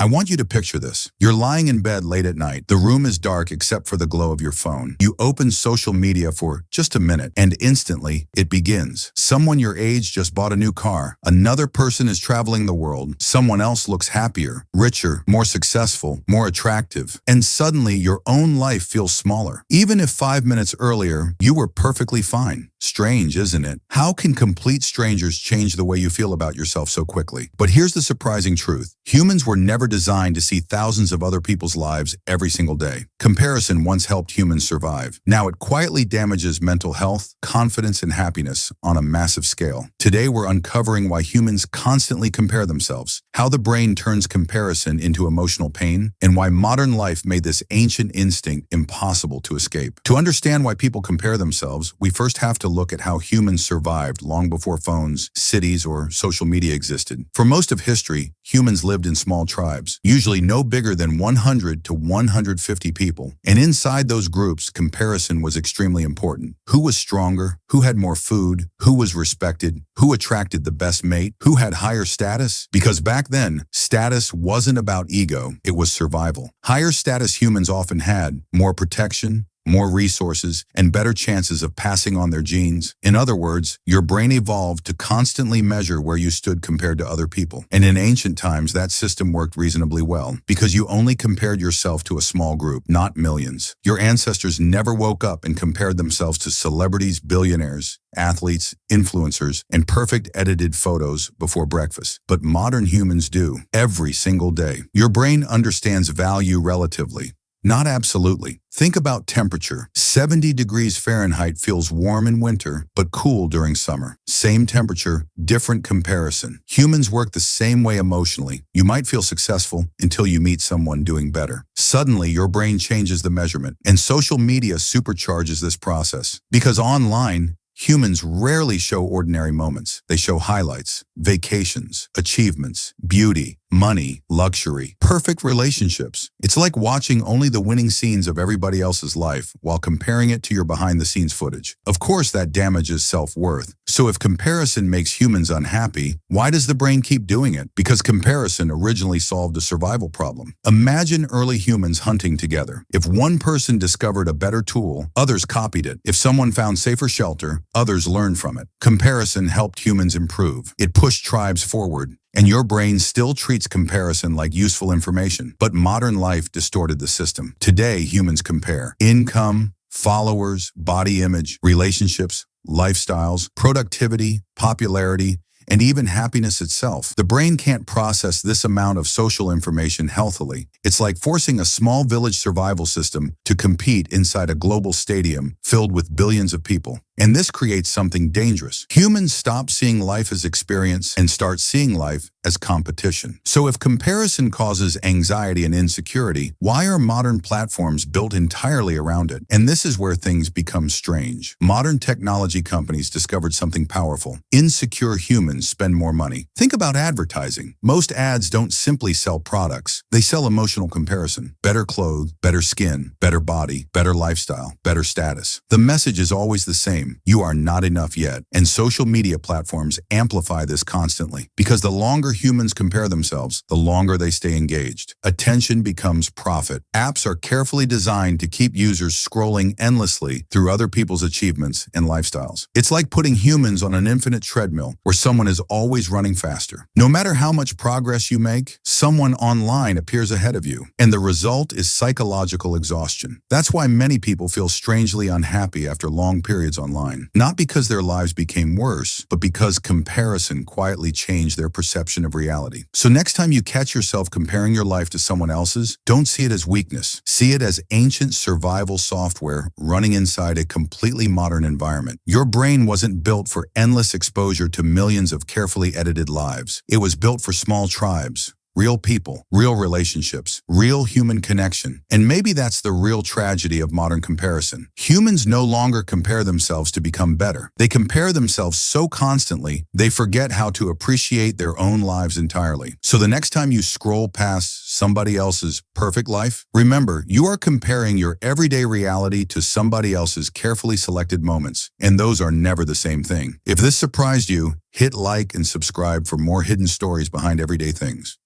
I want you to picture this. You're lying in bed late at night. The room is dark except for the glow of your phone. You open social media for just a minute, and instantly, it begins. Someone your age just bought a new car. Another person is traveling the world. Someone else looks happier, richer, more successful, more attractive. And suddenly, your own life feels smaller. Even if 5 minutes earlier, you were perfectly fine. Strange, isn't it? How can complete strangers change the way you feel about yourself so quickly? But here's the surprising truth. Humans were never designed to see thousands of other people's lives every single day. Comparison once helped humans survive. Now it quietly damages mental health, confidence, and happiness on a massive scale. Today we're uncovering why humans constantly compare themselves, how the brain turns comparison into emotional pain, and why modern life made this ancient instinct impossible to escape. To understand why people compare themselves, we first have to look at how humans survived long before phones, cities, or social media existed. For most of history, humans lived in small tribes, usually no bigger than 100 to 150 people. And inside those groups, comparison was extremely important. Who was stronger? Who had more food? Who was respected? Who attracted the best mate? Who had higher status? Because back then, status wasn't about ego, it was survival. Higher status humans often had more protection, more resources, and better chances of passing on their genes. In other words, your brain evolved to constantly measure where you stood compared to other people. And in ancient times, that system worked reasonably well, because you only compared yourself to a small group, not millions. Your ancestors never woke up and compared themselves to celebrities, billionaires, athletes, influencers, and perfect edited photos before breakfast. But modern humans do, every single day. Your brain understands value relatively, not absolutely. Think about temperature. 70 degrees Fahrenheit feels warm in winter, but cool during summer. Same temperature, different comparison. Humans work the same way emotionally. You might feel successful until you meet someone doing better. Suddenly, your brain changes the measurement, and social media supercharges this process. Because online, humans rarely show ordinary moments. They show highlights, vacations, achievements, beauty, money, luxury, perfect relationships. It's like watching only the winning scenes of everybody else's life while comparing it to your behind-the-scenes footage. Of course, that damages self-worth. So if comparison makes humans unhappy, why does the brain keep doing it? Because comparison originally solved a survival problem. Imagine early humans hunting together. If one person discovered a better tool, others copied it. If someone found safer shelter, others learned from it. Comparison helped humans improve. It pushed tribes forward. And your brain still treats comparison like useful information. But modern life distorted the system. Today, humans compare income, followers, body image, relationships, lifestyles, productivity, popularity, and even happiness itself. The brain can't process this amount of social information healthily. It's like forcing a small village survival system to compete inside a global stadium filled with billions of people. And this creates something dangerous. Humans stop seeing life as experience and start seeing life as competition. So if comparison causes anxiety and insecurity, why are modern platforms built entirely around it? And this is where things become strange. Modern technology companies discovered something powerful. Insecure humans spend more money. Think about advertising. Most ads don't simply sell products. They sell emotional comparison. Better clothes, better skin, better body, better lifestyle, better status. The message is always the same. You are not enough yet. And social media platforms amplify this constantly. Because the longer humans compare themselves, the longer they stay engaged. Attention becomes profit. Apps are carefully designed to keep users scrolling endlessly through other people's achievements and lifestyles. It's like putting humans on an infinite treadmill where someone is always running faster. No matter how much progress you make, someone online appears ahead of you. And the result is psychological exhaustion. That's why many people feel strangely unhappy after long periods online. Not because their lives became worse, but because comparison quietly changed their perception of reality. So next time you catch yourself comparing your life to someone else's, don't see it as weakness. See it as ancient survival software running inside a completely modern environment. Your brain wasn't built for endless exposure to millions of carefully edited lives. It was built for small tribes. Real people, real relationships, real human connection. And maybe that's the real tragedy of modern comparison. Humans no longer compare themselves to become better. They compare themselves so constantly, they forget how to appreciate their own lives entirely. So the next time you scroll past somebody else's perfect life, remember, you are comparing your everyday reality to somebody else's carefully selected moments. And those are never the same thing. If this surprised you, hit like and subscribe for more hidden stories behind everyday things.